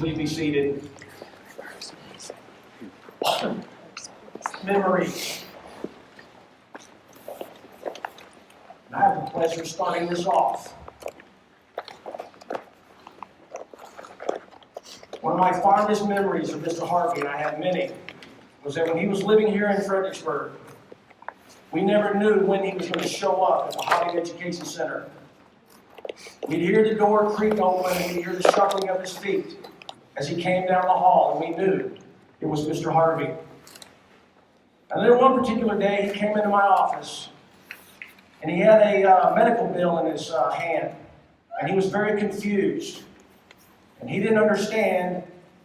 Please be seated. Memories. And I have the pleasure of starting this off. One of my fondest memories of Mr. Harvey, and I have many, was that when he was living here in Fredericksburg, we never knew when he was going to show up at the Harvey Education Center. We'd hear the door creak open and we'd hear the shuffling of his feet as he came down the hall, and we knew it was Mr. Harvey. And then one particular day, he came into my office, and he had a medical bill in his hand, and he was very confused. And he didn't understand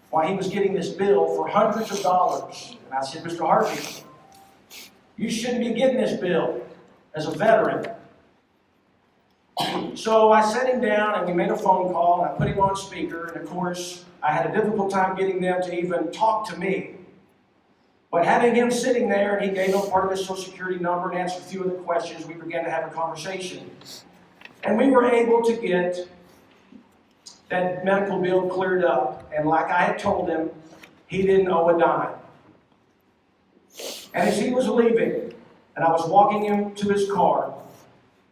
why he was getting this bill for hundreds of dollars. And I said, Mr. Harvey, you shouldn't be getting this bill as a veteran. So I sat him down and we made a phone call and I put him on speaker, and of course I had a difficult time getting them to even talk to me. But having him sitting there, and he gave them part of his Social Security number and answered a few of the questions, we began to have a conversation. And we were able to get that medical bill cleared up, and like I had told him, he didn't owe a dime. And as he was leaving, and I was walking him to his car,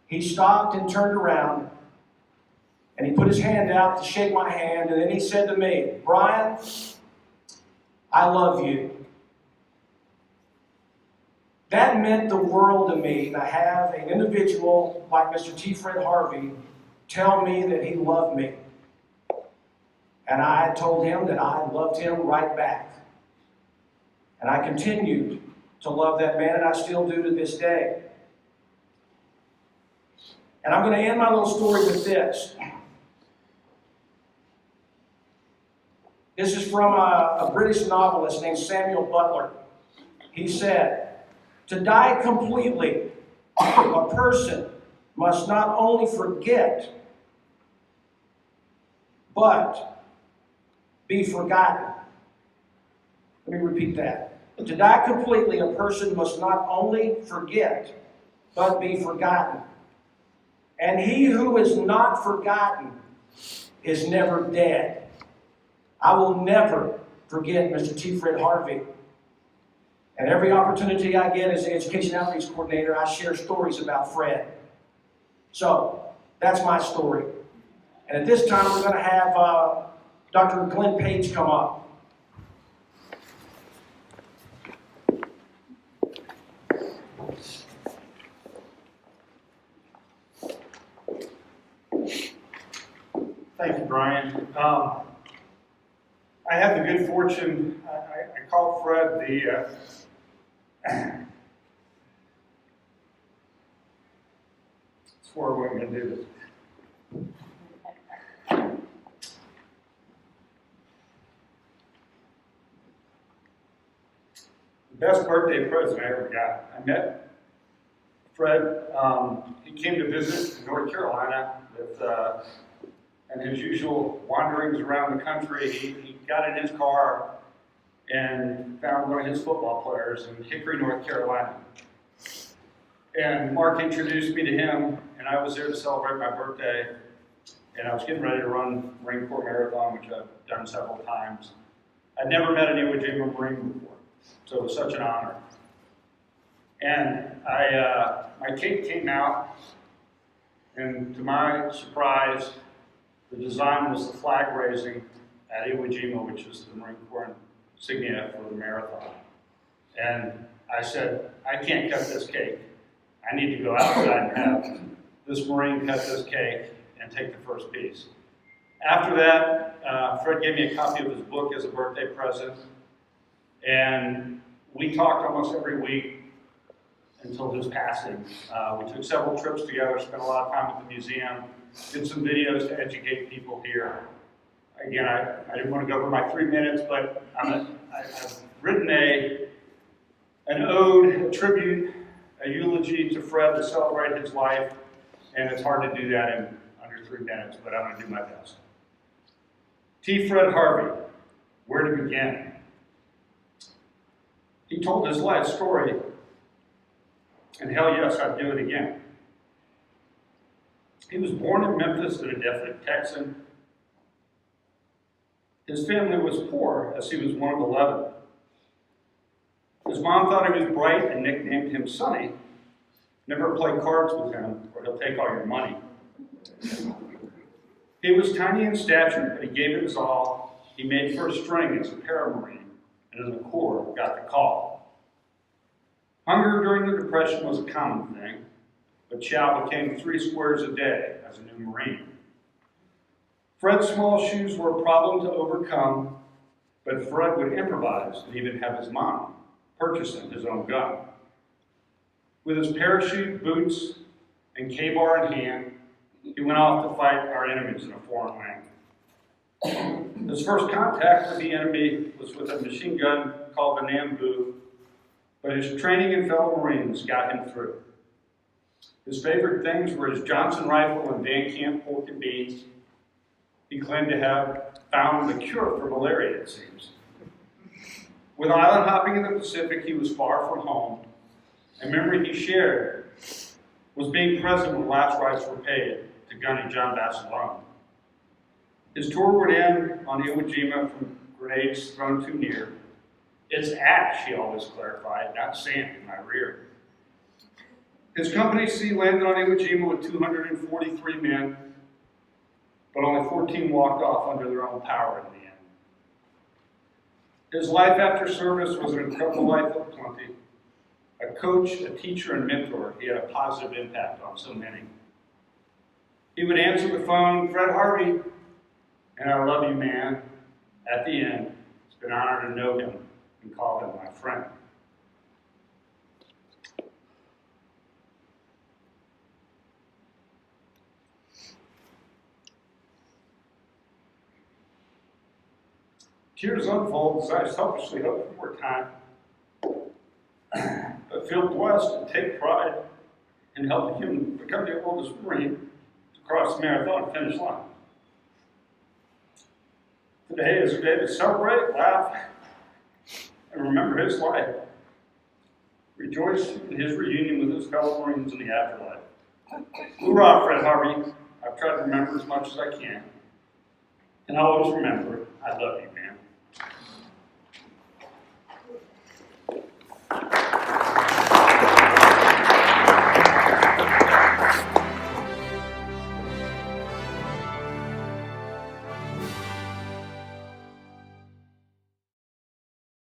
he stopped and turned around, and he put his hand out to shake my hand, and then he said to me, Brian, I love you. That meant the world to me to have an individual like Mr. T. Fred Harvey tell me that he loved me. And I told him that I loved him right back. And I continued to love that man, and I still do to this day. And I'm going to end my little story with this. This is from a British novelist named Samuel Butler. He said, to die completely, a person must not only forget, but be forgotten. Let me repeat that. To die completely, a person must not only forget, but be forgotten. And he who is not forgotten is never dead. I will never forget Mr. T. Fred Harvey. And every opportunity I get as an education outreach coordinator, I share stories about Fred. So, that's my story. And at this time, we're going to have Dr. Glenn Paige come up. Thank you, Brian. I have the good fortune, I call Fred the, swore I wasn't going to do this. The best birthday present I ever got. I met Fred, he came to visit North Carolina with, and his usual wanderings around the country. He got in his car and found one of his football players in Hickory, North Carolina. And Mark introduced me to him, and I was there to celebrate my birthday. And I was getting ready to run Marine Corps Marathon, which I've done several times. I'd never met an Iwo Jima Marine before, so it was such an honor. And my cake came out, and to my surprise, the design was the flag raising at Iwo Jima, which is the Marine Corps insignia for the marathon. And I said, I can't cut this cake. I need to go outside and have this Marine cut this cake and take the first piece. After that, Fred gave me a copy of his book as a birthday present. And we talked almost every week until his passing. We took several trips together, spent a lot of time at the museum, did some videos to educate people here. Again, I didn't want to go over my 3 minutes, but I've written an ode, a tribute, a eulogy to Fred to celebrate his life, and it's hard to do that in under 3 minutes, but I'm going to do my best. T. Fred Harvey, where to begin? He told his life story, and hell yes, I'd do it again. He was born in Memphis, a definite Texan. His family was poor, as he was one of 11. His mom thought he was bright and nicknamed him Sonny. Never play cards with him, or he'll take all your money. He was tiny in stature, but he gave it his all. He made first string as a paramarine, and in the Corps got the call. Hunger during the Depression was a common thing, but chow became 3 squares a day as a new Marine. Fred's small shoes were a problem to overcome, but Fred would improvise and even have his mom purchase him his own gun. With his parachute, boots, and K-bar in hand, he went off to fight our enemies in a foreign land. His first contact with the enemy was with a machine gun called the Nambu, but his training in fellow Marines got him through. His favorite things were his Johnson rifle and Van Camp pork and beans. He claimed to have found the cure for malaria, it seems. With island hopping in the Pacific, he was far from home. A memory he shared was being present when last rites were paid to Gunny John Bassalone. His tour would end on Iwo Jima from grenades thrown too near. It's ash, he always clarified, not sand in my rear. His company C landed on Iwo Jima with 243 men, but only 14 walked off under their own power in the end. His life after service was an incredible life of plenty. A coach, a teacher, and mentor, he had a positive impact on so many. He would answer the phone, "Fred Harvey," and "I love you, man." At the end, it's been an honor to know him and call him my friend. Tears unfold as I selfishly hope for more time, but feel blessed and take pride in helping him become the oldest Marine to cross the marathon finish line. Today is a day to celebrate, laugh, and remember his life. Rejoice in his reunion with his fellow Marines in the afterlife. Hoorah, Fred Harvey. I've tried to remember as much as I can. And I'll always remember, I love you.